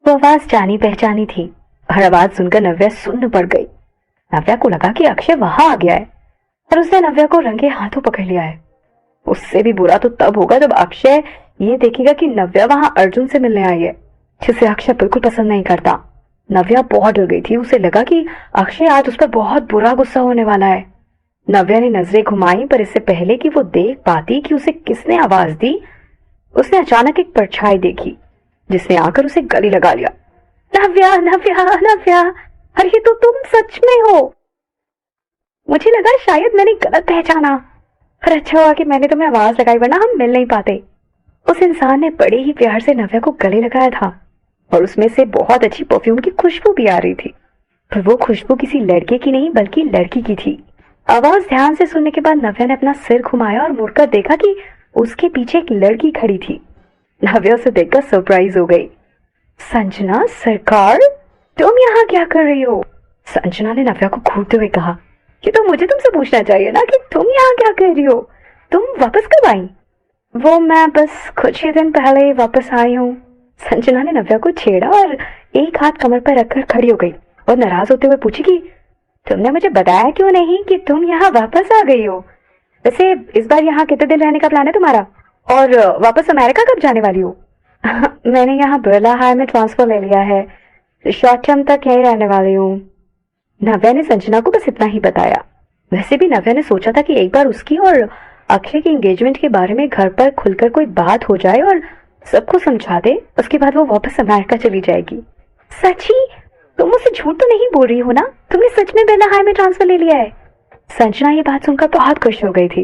वो आवाज जानी पहचानी थी और आवाज सुनकर नव्या सुन्न पड़ गई। नव्या को लगा कि अक्षय वहां आ गया है और उसने नव्या को रंगे हाथों पकड़ लिया है। उससे भी बुरा तो तब होगा जब अक्षय ये देखेगा कि नव्या वहां अर्जुन से मिलने आई है, जिसे अक्षय बिल्कुल पसंद नहीं करता। नव्या बहुत डर गई थी। उसे लगा कि अक्षय आज उस पर बहुत बुरा गुस्सा होने वाला है। नव्या ने नजरें घुमाई, पर इससे पहले कि वो देख पाती कि उसे किसने आवाज दी, उसने अचानक एक परछाई देखी जिसने आकर उसे गले लगा लिया। नव्या, नव्या, नव्या, अरे ये तो तुम सच में हो। मुझे लगा शायद मैंने गलत पहचाना, पर अच्छा हुआ कि मैंने तुम्हें आवाज लगाई, वरना हम मिल नहीं पाते। उस इंसान ने बड़े ही प्यार से नव्या को गले लगाया था और उसमें से बहुत अच्छी परफ्यूम की खुशबू भी आ रही थी, पर वो खुशबू किसी लड़के की नहीं बल्कि लड़की की थी। आवाज ध्यान से सुनने के बाद नव्या ने अपना सिर घुमाया और मुड़कर देखा कि उसके पीछे एक लड़की खड़ी थी। नव्या उसे देखकर सरप्राइज हो गई। संजना सरकार, तुम यहाँ क्या कर रही हो? संजना ने नव्या को घूरते हुए कहा। ये तो मुझे तुमसे पूछना चाहिए ना कि तुम यहाँ क्या कर रही हो। तुम वापस कब आई? वो मैं बस कुछ ही दिन पहले वापस आई हूँ। संजना ने नव्या को छेड़ा और एक हाथ कमर पर रखकर खड़ी हो गई और नाराज होते हुए पूछी कि तुमने मुझे बताया क्यों नहीं कि तुम यहाँ वापस आ गई हो? वैसे इस बार यहाँ कितने दिन रहने का प्लान है तुम्हारा, और वापस अमेरिका कब जाने वाली हो? मैंने यहाँ बिरला हाई में ट्रांसफर ले लिया है, शॉर्ट टर्म तक यहीं रहने वाली हूँ। नव्या ने संजना को बस इतना ही बताया। वैसे भी नव्या ने सोचा था कि एक बार उसकी और अक्षय की एंगेजमेंट के बारे में घर पर खुलकर कोई बात हो जाए और सबको समझा दे, उसके बाद वो वापस अमेरिका चली जाएगी। सची? तुम मुझसे झूठ तो नहीं बोल रही हो ना? तुमने सच में बिरला हाई में ट्रांसफर ले लिया है? संजना ये बात सुनकर बहुत खुश हो गई थी।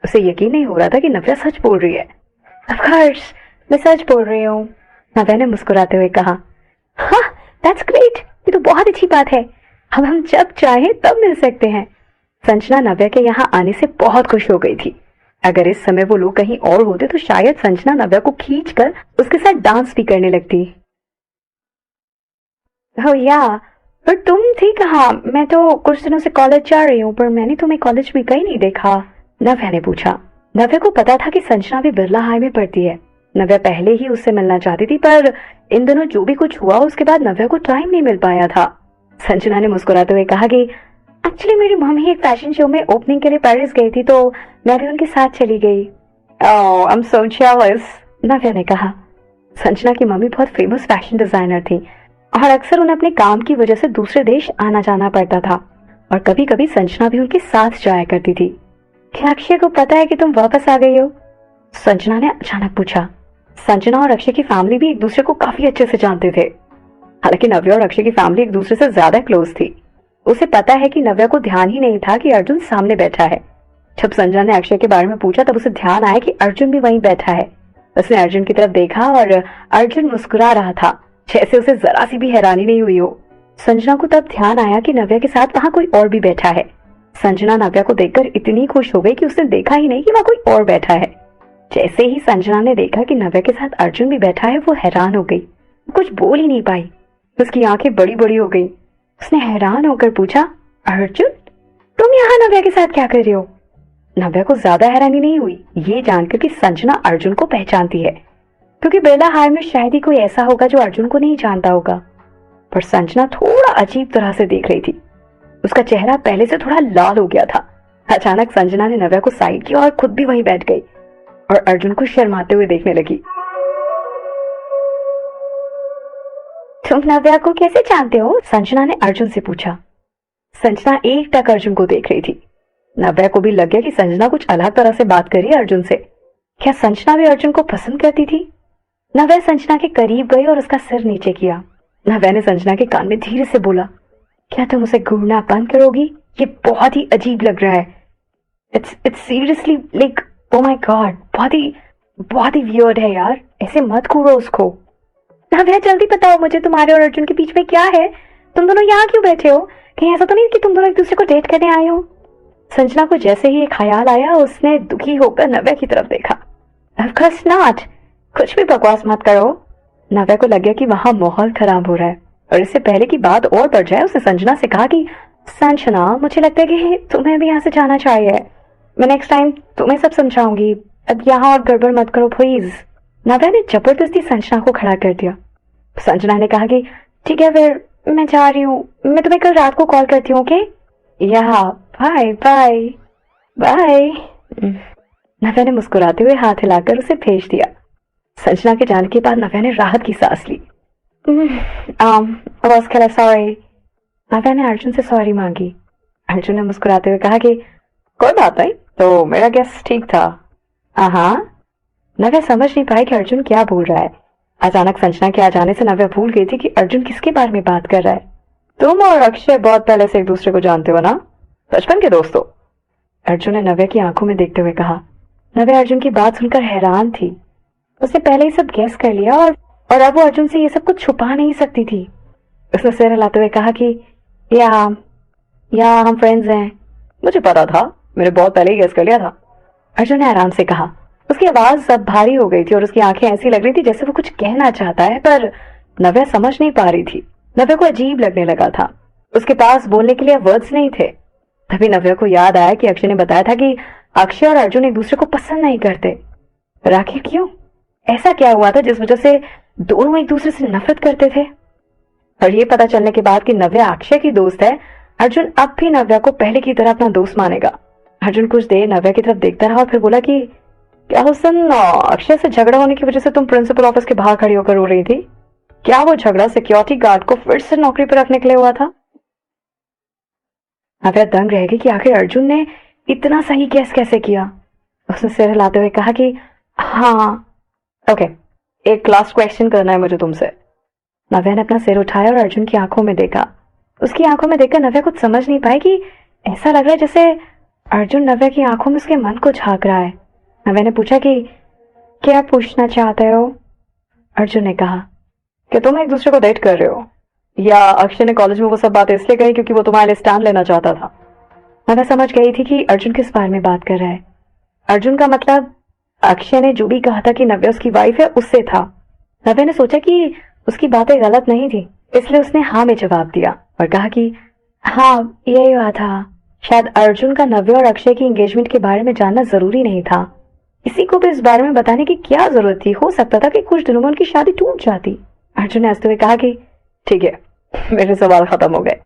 उसे यकीन नहीं हो रहा था कि नव्या सच बोल रही है। ऑफ कोर्स, मैं सच बोल रही हूँ, नव्या ने मुस्कुराते हुए कहा। हाँ, दैट्स ग्रेट, ये तो बहुत अच्छी बात है। अब हम जब चाहें तब मिल सकते हैं। संजना नव्या के यहाँ आने से बहुत खुश हो गई थी। अगर इस समय वो लोग कहीं और होते तो शायद संजना नव्या को खींचकर उसके साथ डांस भी करने लगती। ओह या, पर तुम थी कहाँ? मैं तो कुछ दिनों से कॉलेज जा रही हूँ, पर मैंने तुम्हें कॉलेज में कहीं नहीं देखा, नव्या ने पूछा। नव्या को पता था कि संजना भी बिरला हाई में पढ़ती है। नव्या पहले ही उससे मिलना चाहती थी, पर इन दिनों जो भी कुछ हुआ उसके बाद नव्या को टाइम नहीं मिल पाया था। संजना ने मुस्कुराते हुए कहा कि एक्चुअली मेरी मम्मी एक फैशन शो में ओपनिंग के लिए पेरिस गई थी, तो मैं भी उनके साथ चली गई। ओह, आई एम सो जेलस, नव्या ने कहा। संजना की मम्मी बहुत फेमस फैशन डिजाइनर थी और अक्सर उन्हें अपने काम की वजह से दूसरे देश आना जाना पड़ता था, और कभी कभी संजना भी उनके साथ जाया करती थी। क्या अक्षय को पता है कि तुम वापस आ गई हो? संजना ने अचानक पूछा। संजना और अक्षय की फैमिली भी एक दूसरे को काफी अच्छे से जानते थे। हालांकि नव्या और अक्षय की फैमिली एक दूसरे से ज्यादा क्लोज थी। उसे पता है कि नव्या को ध्यान ही नहीं था कि अर्जुन सामने बैठा है। जब संजना ने अक्षय के बारे में पूछा तब उसे ध्यान आया कि अर्जुन भी वहीं बैठा है। उसने अर्जुन की तरफ देखा और अर्जुन मुस्कुरा रहा था, जैसे उसे जरा सी भी हैरानी नहीं हुई हो। संजना को तब ध्यान आया कि नव्या के साथ वहां कोई और भी बैठा है। संजना नव्या को देखकर इतनी खुश हो गई कि उसने देखा ही नहीं कि वहां कोई और बैठा है। जैसे ही संजना ने देखा कि नव्या के साथ अर्जुन भी बैठा है, वो हैरान हो गई। कुछ बोल ही नहीं पाई। उसकी आंखें बड़ी बड़ी हो गई। उसने हैरान होकर पूछा, अर्जुन, तुम यहाँ नव्या के साथ क्या कर रहे हो? नव्या को ज्यादा हैरानी नहीं हुई ये जानकर कि संजना अर्जुन को पहचानती है, क्योंकि बिरला हाई में शायद ही कोई ऐसा होगा जो अर्जुन को नहीं जानता होगा। पर संजना थोड़ा अजीब तरह से देख रही थी। उसका चेहरा पहले से थोड़ा लाल हो गया था। अचानक संजना ने नव्या को साइड किया और खुद भी वहीं बैठ गई और अर्जुन को शर्माते हुए देखने लगी। तुम नव्या को कैसे जानते हो? संजना ने अर्जुन से पूछा। संजना एकटक अर्जुन को देख रही थी। नव्या को भी लग गया कि संजना कुछ अलग तरह से बात कर रही है अर्जुन से। क्या संजना भी अर्जुन को पसंद करती थी? नव्या संजना के करीब गई और उसका सिर नीचे किया। नव्या ने संजना के कान में धीरे से बोला, क्या तुम उसे घूरना बंद करोगी? ये बहुत ही अजीब लग रहा है। It's seriously like, oh my God, बहुत ही वियर्ड है यार, ऐसे मत घूरो उसको। नव्या, जल्दी बताओ मुझे, तुम्हारे और अर्जुन के बीच में क्या है? तुम दोनों यहाँ क्यों बैठे हो? कहीं ऐसा तो नहीं कि तुम दोनों एक दूसरे को डेट करने आए हो? संजना को जैसे ही एक ख्याल आया, उसने दुखी होकर नव्या की तरफ देखा। ऑफ कोर्स नॉट, कुछ भी बकवास मत करो। नव्या को लग गया कि वहां माहौल खराब हो रहा है, और इससे पहले कि बात और बढ़ जाए उसने संजना से कहा कि संजना, मुझे लगता है कि तुम्हें भी यहाँ से जाना चाहिए। मैं नेक्स्ट टाइम तुम्हें सब समझाऊंगी। अब यहाँ और गड़बड़ मत करो प्लीज। नव्या ने जबरदस्ती संजना को खड़ा कर दिया। संजना ने कहा कि ठीक है फिर मैं जा रही हूँ, मैं तुम्हें कल रात को कॉल करती हूँ, ओके? या बाय बाय बाय। नव्या ने मुस्कुराते हुए हाथ हिलाकर उसे भेज दिया। संजना के जाने के बाद नव्या ने राहत की सांस ली। बॉस खेला सॉरी। नव्या ने अर्जुन से सॉरी मांगी। अर्जुन ने मुस्कुराते हुए कहा कि कोई बात नहीं, तो मेरा गेस ठीक था। हाँ। नव्या समझ नहीं पाई कि अर्जुन क्या बोल रहा है। अचानक संजना के आ जाने से नव्या भूल गई थी कि अर्जुन किसके बारे में बात कर रहा है। तुम और अक्षय बहुत पहले से एक दूसरे को जानते हो ना, बचपन के दोस्तों? अर्जुन ने नव्या की आंखों में देखते हुए कहा। नव्या अर्जुन की बात सुनकर हैरान थी। उसने पहले ही सब गेस कर लिया और अब वो अर्जुन से ये सब कुछ छुपा नहीं सकती थी। उसने सिर हिलाते हुए कहा कि या हम फ्रेंड्स हैं। मुझे पता था, मैंने बहुत पहले ही गेस कर लिया था, अर्जुन ने आराम से कहा। उसकी आवाज अब भारी हो गई थी और उसकी आंखें ऐसी लग रही थी जैसे वो कुछ कहना चाहता है, पर नव्या समझ नहीं पा रही थी। नव्या को अजीब लगने लगा था। उसके पास बोलने के लिए वर्ड्स नहीं थे। तभी नव्या को याद आया कि अक्षय ने बताया था कि अक्षय और अर्जुन एक दूसरे को पसंद नहीं करते। आखिर क्यों? ऐसा क्या हुआ था जिस वजह से दोनों एक दूसरे से नफरत करते थे? और ये पता चलने के बाद कि नव्या अक्षय की दोस्त है, अर्जुन अब भी नव्या को पहले की तरह अपना दोस्त मानेगा। अर्जुन कुछ देर नव्या की तरफ देखता रहा और फिर बोला कि क्या हुसन, अक्षय से झगड़ा होने की वजह से तुम प्रिंसिपल ऑफिस के बाहर खड़ी होकर रो रही थी? क्या वो झगड़ा सिक्योरिटी गार्ड को फिर से नौकरी पर रखने के लिए हुआ था? नव्या दंग रह गई कि आखिर अर्जुन ने इतना सही गेस कैसे किया। उसने सिर हिलाते हुए कहा कि हाँ ओके, एक लास्ट क्वेश्चन करना है मुझे तुमसे। नव्या ने अपना सिर उठाया और अर्जुन की आंखों में देखा। उसकी आंखों में देखकर नव्या कुछ समझ नहीं पाई कि ऐसा लग रहा है जैसे अर्जुन नव्या की आंखों में उसके मन को झांक रहा है। नव्या ने पूछा कि क्या पूछना चाहते हो? अर्जुन ने कहा कि तुम एक दूसरे को डेट कर रहे हो, या अक्षय ने कॉलेज में वो सब बातें इसलिए कही क्योंकि वो तुम्हारे लिए स्टैंड लेना चाहता था। नव्या समझ गई थी कि अर्जुन किस बारे में बात कर रहा है। अर्जुन का मतलब अक्षय ने जो भी कहा था कि नव्या उसकी वाइफ है, उससे था। नव्या ने सोचा कि उसकी बातें गलत नहीं थी, इसलिए उसने हाँ में जवाब दिया और कहा कि हाँ यही हुआ था। शायद अर्जुन का नव्या और अक्षय की एंगेजमेंट के बारे में जानना जरूरी नहीं था। किसी को भी इस बारे में बताने की क्या जरूरत थी? हो सकता था कि कुछ दिनों में उनकी शादी टूट जाती। अर्जुन ने हंसते हुए कहा कि ठीक है, मेरे सवाल खत्म हो गए।